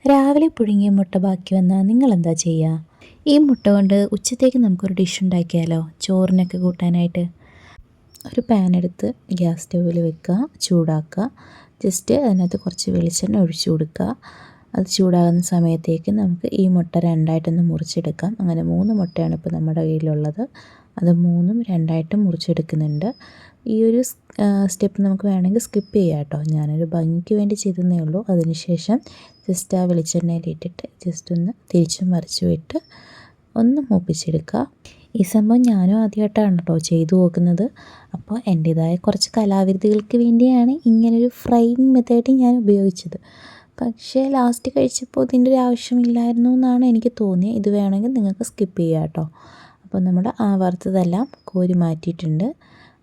രാവിലെ പുഴുങ്ങിയ മുട്ട ബാക്കി വന്നാൽ നിങ്ങളെന്താ ചെയ്യുക? ഈ മുട്ട കൊണ്ട് ഉച്ചത്തേക്ക് നമുക്കൊരു ഡിഷ് ഉണ്ടാക്കിയാലോ, ചോറിനൊക്കെ കൂട്ടാനായിട്ട്. ഒരു പാൻ എടുത്ത് ഗ്യാസ് സ്റ്റൗവിൽ വെക്കുക, ചൂടാക്കുക. ജസ്റ്റ് അതിനകത്ത് കുറച്ച് വെളിച്ചെണ്ണ ഒഴിച്ചു കൊടുക്കുക. അത് ചൂടാകുന്ന സമയത്തേക്ക് നമുക്ക് ഈ മുട്ട രണ്ടായിട്ടൊന്ന് മുറിച്ചെടുക്കാം. അങ്ങനെ 3 മുട്ടയാണ് ഇപ്പോൾ നമ്മുടെ കയ്യിലുള്ളത്. അത് 3ഉം രണ്ടായിട്ട് മുറിച്ചെടുക്കുന്നുണ്ട്. ഈ ഒരു സ്റ്റെപ്പ് നമുക്ക് വേണമെങ്കിൽ സ്കിപ്പ് ചെയ്യാം കേട്ടോ. ഞാനൊരു ഭംഗിക്ക് വേണ്ടി ചെയ്തതേ ഉള്ളൂ. അതിനുശേഷം ജസ്റ്റ് ആ വെളിച്ചെണ്ണയിലിട്ടിട്ട് ജസ്റ്റ് ഒന്ന് തിരിച്ചും മറിച്ചും ഇട്ട് ഒന്ന് മൂപ്പിച്ചെടുക്കുക. ഈ സംഭവം ഞാനും ആദ്യമായിട്ടാണ് കേട്ടോ ചെയ്തു നോക്കുന്നത്. അപ്പോൾ എൻ്റേതായ കുറച്ച് കലാവിരുദ്ധകൾക്ക് വേണ്ടിയാണ് ഇങ്ങനൊരു ഫ്രൈയിങ് മെത്തേഡ് ഞാൻ ഉപയോഗിച്ചത്. പക്ഷേ ലാസ്റ്റ് കഴിച്ചപ്പോൾ ഇതിൻ്റെ ഒരു ആവശ്യമില്ലായിരുന്നു എന്നാണ് എനിക്ക് തോന്നിയത്. ഇത് വേണമെങ്കിൽ നിങ്ങൾക്ക് സ്കിപ്പ് ചെയ്യാം കേട്ടോ. അപ്പോൾ നമ്മുടെ വറുത്തതെല്ലാം കോരി മാറ്റിയിട്ടുണ്ട്.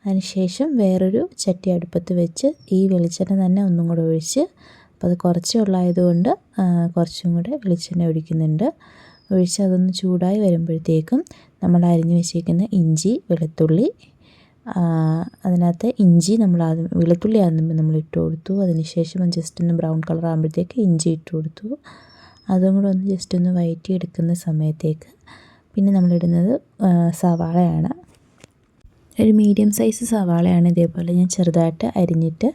അതിനുശേഷം വേറൊരു ചട്ടി അടുപ്പത്ത് വെച്ച് ഈ വെളിച്ചെണ്ണ തന്നെ ഒന്നും കൂടെ ഒഴിച്ച്, അപ്പോൾ അത് കുറച്ചേ ഉള്ളായതുകൊണ്ട് കുറച്ചും കൂടെ വെളിച്ചെണ്ണ ഒഴിക്കുന്നുണ്ട്. ഒഴിച്ച് അതൊന്ന് ചൂടായി വരുമ്പോഴത്തേക്കും നമ്മൾ അരിഞ്ഞു വെച്ചിരിക്കുന്ന ഇഞ്ചി, വെളുത്തുള്ളി, അതിനകത്ത് ഇഞ്ചി വെളുത്തുള്ളി ആദ്യം നമ്മൾ ഇട്ട് കൊടുത്തു. അതിനുശേഷം ജസ്റ്റ് ഒന്ന് ബ്രൗൺ കളർ ആകുമ്പോഴത്തേക്ക് ഇഞ്ചി ഇട്ട് കൊടുത്തു. അതും കൂടെ ഒന്ന് ജസ്റ്റ് ഒന്ന് വഴറ്റി എടുക്കുന്ന സമയത്തേക്ക് പിന്നെ നമ്മളിടുന്നത് സവാളയാണ്. ഒരു മീഡിയം സൈസ് സവാളയാണ് ഇതേപോലെ ഞാൻ ചെറുതായിട്ട് അരിഞ്ഞിട്ട്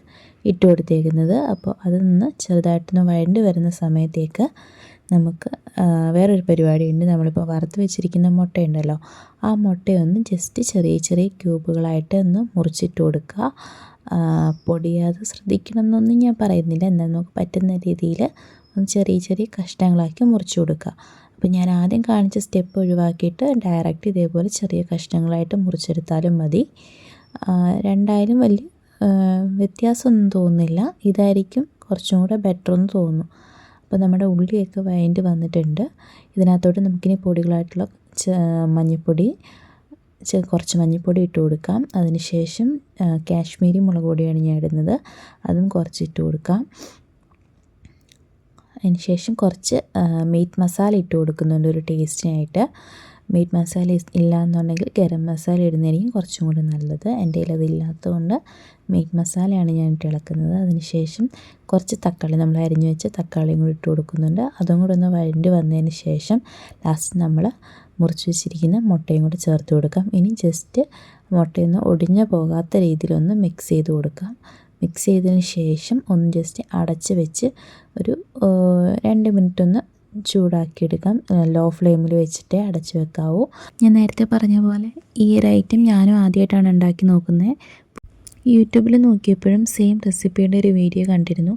ഇട്ട് കൊടുത്തേക്കുന്നത്. അപ്പോൾ അതൊന്ന് ചെറുതായിട്ടൊന്ന് വഴണ്ടി വരുന്ന സമയത്തേക്ക് നമുക്ക് വേറൊരു പരിപാടിയുണ്ട്. നമ്മളിപ്പോൾ വറുത്ത് വെച്ചിരിക്കുന്ന മുട്ടയുണ്ടല്ലോ, ആ മുട്ടയൊന്ന് ജസ്റ്റ് ചെറിയ ചെറിയ ക്യൂബുകളായിട്ട് ഒന്ന് മുറിച്ചിട്ട് കൊടുക്കുക. പൊടിയാതെ ശ്രദ്ധിക്കണം എന്നൊന്നും ഞാൻ പറയുന്നില്ല, എന്നാൽ നമുക്ക് പറ്റുന്ന രീതിയിൽ ഒന്ന് ചെറിയ ചെറിയ കഷ്ണങ്ങളാക്കി മുറിച്ച് കൊടുക്കുക. അപ്പോൾ ഞാൻ ആദ്യം കാണിച്ച സ്റ്റെപ്പ് ഒഴിവാക്കിയിട്ട് ഡയറക്റ്റ് ഇതേപോലെ ചെറിയ കഷ്ണങ്ങളായിട്ട് മുറിച്ചെടുത്താലും മതി. രണ്ടായാലും വലിയ വ്യത്യാസമൊന്നും തോന്നുന്നില്ല. ഇതായിരിക്കും കുറച്ചും കൂടെ ബെറ്റർ എന്ന് തോന്നുന്നു. അപ്പോൾ നമ്മുടെ ഉള്ളിയൊക്കെ വഴണ്ടി വന്നിട്ടുണ്ട്. ഇതിനകത്തോട്ട് നമുക്കിനി പൊടികളായിട്ടുള്ള മഞ്ഞൾപ്പൊടി, കുറച്ച് മഞ്ഞൾപ്പൊടി ഇട്ട് കൊടുക്കാം. അതിനുശേഷം കാശ്മീരി മുളക് പൊടിയാണ് ഞാൻ ഇടുന്നത്, അതും കുറച്ച് ഇട്ട് കൊടുക്കാം. അതിനുശേഷം കുറച്ച് മീറ്റ് മസാല ഇട്ട് കൊടുക്കുന്നുണ്ട് ഒരു ടേസ്റ്റിനായിട്ട്. മീറ്റ് മസാല ഇല്ല എന്നുണ്ടെങ്കിൽ ഗരം മസാല ഇടുന്നതായിരിക്കും കുറച്ചും കൂടി നല്ലത്. എൻ്റെ കയ്യിൽ അതില്ലാത്തതുകൊണ്ട് മീറ്റ് മസാലയാണ് ഞാൻ ഇട്ട് ഇളക്കുന്നത്. അതിനുശേഷം കുറച്ച് തക്കാളി, നമ്മൾ അരിഞ്ഞു വെച്ച തക്കാളിയും കൂടി ഇട്ട് കൊടുക്കുന്നുണ്ട്. അതും കൂടി ഒന്ന് വഴണ്ടി വന്നതിന് ശേഷം ലാസ്റ്റ് നമ്മൾ മുറിച്ച് വെച്ചിരിക്കുന്ന മുട്ടയും കൂടി ചേർത്ത് കൊടുക്കാം. ഇനി ജസ്റ്റ് മുട്ടയൊന്ന് ഒടിഞ്ഞു പോകാത്ത രീതിയിലൊന്ന് മിക്സ് ചെയ്ത് കൊടുക്കാം. മിക്സ് ചെയ്തതിന് ശേഷം ഒന്ന് ജസ്റ്റ് അടച്ച് വെച്ച് ഒരു 2 മിനിറ്റ് ഒന്ന് ചൂടാക്കിയെടുക്കാം. ലോ ഫ്ലെയിമിൽ വെച്ചിട്ടേ അടച്ച് വെക്കാവൂ. ഞാൻ നേരത്തെ പറഞ്ഞ പോലെ ഈ ഒരു ഐറ്റം ഞാനും ആദ്യമായിട്ടാണ് ഉണ്ടാക്കി നോക്കുന്നത്. യൂട്യൂബിൽ നോക്കിയപ്പോഴും സെയിം റെസിപ്പിയുടെ ഒരു വീഡിയോ കണ്ടിരുന്നു.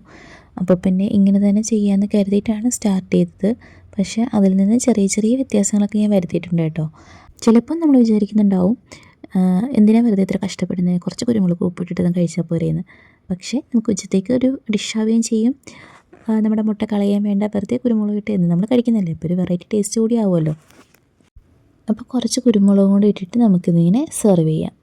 അപ്പോൾ പിന്നെ ഇങ്ങനെ തന്നെ ചെയ്യാമെന്ന് കരുതിയിട്ടാണ് സ്റ്റാർട്ട് ചെയ്തത്. പക്ഷേ അതിൽ നിന്ന് ചെറിയ ചെറിയ വ്യത്യാസങ്ങളൊക്കെ ഞാൻ വരുത്തിയിട്ടുണ്ട് കേട്ടോ. ചിലപ്പോൾ നമ്മൾ വിചാരിക്കുന്നുണ്ടാവും എന്തിനാണ് വെറുതെ ഇത്ര കഷ്ടപ്പെടുന്നത്, കുറച്ച് കുരുമുളക് ഉപ്പിട്ടിട്ട് കഴിച്ചാൽ പോരെയെന്ന്. പക്ഷേ നമുക്ക് ഉച്ചത്തേക്ക് ഒരു ഡിഷാവുകയും ചെയ്യും. നമ്മുടെ മുട്ട കളയാൻ വേണ്ട, വെറുതെ കുരുമുളക് ഇട്ട് എന്ന് നമ്മൾ കഴിക്കുന്നില്ലേ, ഇപ്പോൾ ഒരു വെറൈറ്റി ടേസ്റ്റ് കൂടി ആവുമല്ലോ. അപ്പോൾ കുറച്ച് കുരുമുളകും കൂടി ഇട്ടിട്ട് നമുക്കിതിങ്ങനെ സെർവ് ചെയ്യാം.